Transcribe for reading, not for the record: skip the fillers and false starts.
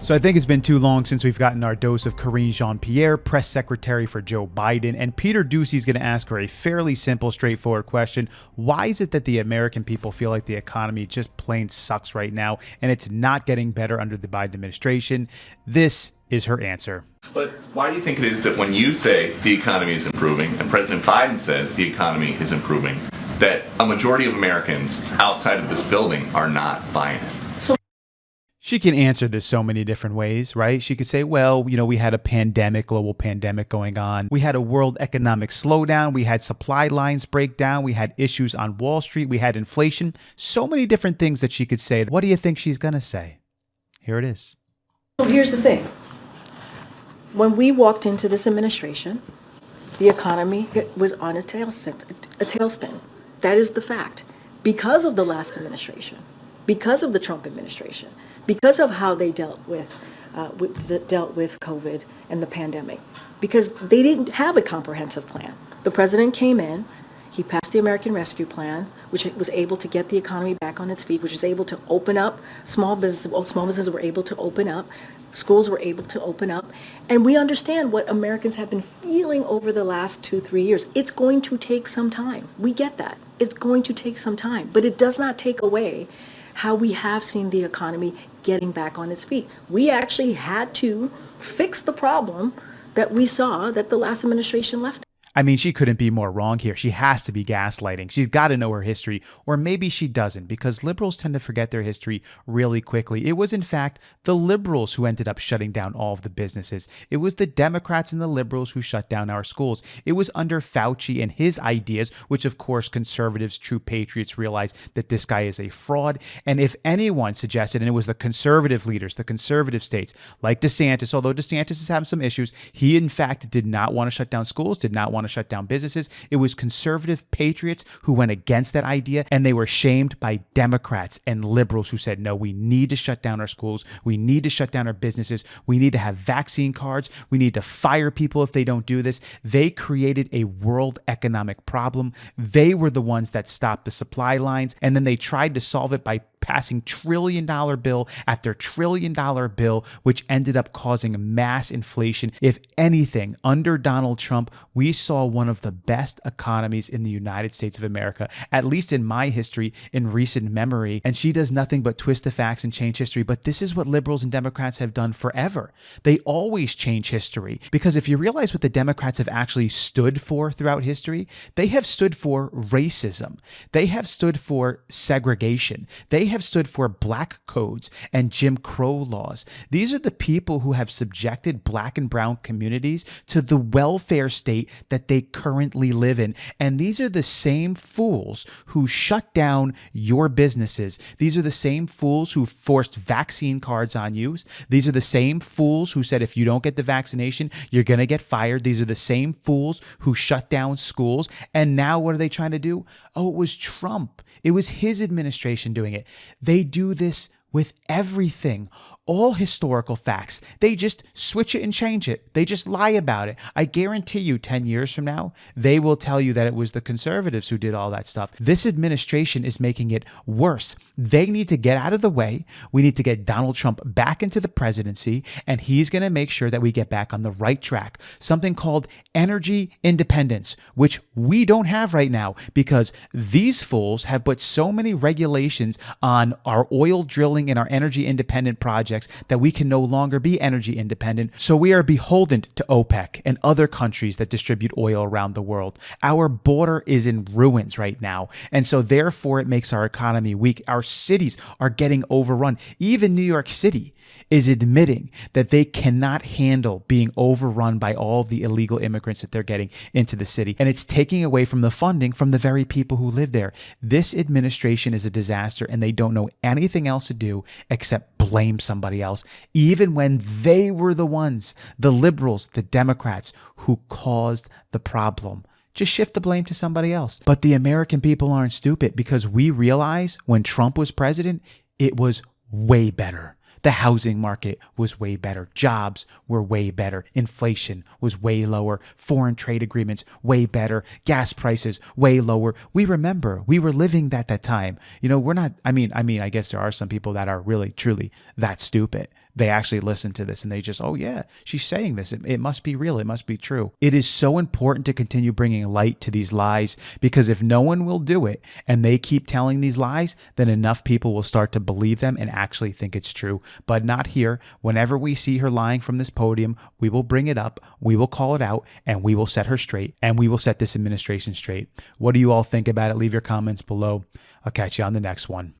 So I think it's been too long since we've gotten our dose of Karine Jean-Pierre, press secretary for Joe Biden, and Peter Doocy is going to ask her a fairly simple, straightforward question. Why is it that the American people feel like the economy just plain sucks right now, and it's not getting better under the Biden administration? This is her answer. But why do you think it is that when you say the economy is improving, and President Biden says the economy is improving, that a majority of Americans outside of this building are not buying it? She can answer this so many different ways, right? She could say, well, we had a pandemic, global pandemic going on. We had a world economic slowdown. We had supply lines break down. We had issues on Wall Street. We had inflation. So many different things that she could say. What do you think she's going to say? Here it is. So here's the thing. When we walked into this administration, the economy was on a tailspin. That is the fact. Because of the last administration, because of the Trump administration, because of how they dealt with COVID and the pandemic, because they didn't have a comprehensive plan. The president came in, he passed the American Rescue Plan, which was able to get the economy back on its feet, which was able to open up small businesses were able to open up, schools were able to open up, and we understand what Americans have been feeling over the last 2-3 years. It's going to take some time. We get that. It's going to take some time, but it does not take away how we have seen the economy getting back on its feet. We actually had to fix the problem that we saw that the last administration left. I mean, she couldn't be more wrong here. She has to be gaslighting. She's got to know her history, or maybe she doesn't, because liberals tend to forget their history really quickly. It was, in fact, the liberals who ended up shutting down all of the businesses. It was the Democrats and the liberals who shut down our schools. It was under Fauci and his ideas, which, of course, conservatives, true patriots realized that this guy is a fraud. And if anyone suggested, and it was the conservative leaders, the conservative states, like DeSantis, although DeSantis is having some issues, he, in fact, did not want to shut down schools, did not want to shut down businesses. It was conservative patriots who went against that idea, and they were shamed by Democrats and liberals who said, no, we need to shut down our schools. We need to shut down our businesses. We need to have vaccine cards. We need to fire people if they don't do this. They created a world economic problem. They were the ones that stopped the supply lines, and then they tried to solve it by passing trillion-dollar bill after trillion-dollar bill, which ended up causing mass inflation. If anything, under Donald Trump, we saw one of the best economies in the United States of America, at least in my history, in recent memory. And she does nothing but twist the facts and change history. But this is what liberals and Democrats have done forever. They always change history. Because if you realize what the Democrats have actually stood for throughout history, they have stood for racism. They have stood for segregation. They have stood for black codes and Jim Crow laws. These are the people who have subjected black and brown communities to the welfare state that they currently live in. And these are the same fools who shut down your businesses. These are the same fools who forced vaccine cards on you. These are the same fools who said if you don't get the vaccination, you're going to get fired. These are the same fools who shut down schools. And now what are they trying to do? Oh, it was Trump. It was his administration doing it. They do this with everything. All historical facts. They just switch it and change it. They just lie about it. I guarantee you 10 years from now, they will tell you that it was the conservatives who did all that stuff. This administration is making it worse. They need to get out of the way. We need to get Donald Trump back into the presidency, and he's going to make sure that we get back on the right track. Something called energy independence, which we don't have right now because these fools have put so many regulations on our oil drilling and our energy independent projects that we can no longer be energy independent. So we are beholden to OPEC and other countries that distribute oil around the world. Our border is in ruins right now. And so therefore it makes our economy weak. Our cities are getting overrun. Even New York City is admitting that they cannot handle being overrun by all of the illegal immigrants that they're getting into the city. And it's taking away from the funding from the very people who live there. This administration is a disaster, and they don't know anything else to do except blame somebody else, even when they were the ones, the liberals, the Democrats, who caused the problem. Just shift the blame to somebody else. But the American people aren't stupid, because we realize when Trump was president, it was way better. The housing market was way better. Jobs were way better. Inflation was way lower. Foreign trade agreements, way better. Gas prices, way lower. We remember, we were living that time. We're not, I guess there are some people that are really, truly that stupid. they actually listen to this and they just, oh yeah, she's saying this. It must be real. It must be true. It is so important to continue bringing light to these lies, because if no one will do it and they keep telling these lies, then enough people will start to believe them and actually think it's true. But not here. Whenever we see her lying from this podium, we will bring it up, we will call it out, and we will set her straight, and we will set this administration straight. What do you all think about it? Leave your comments below. I'll catch you on the next one.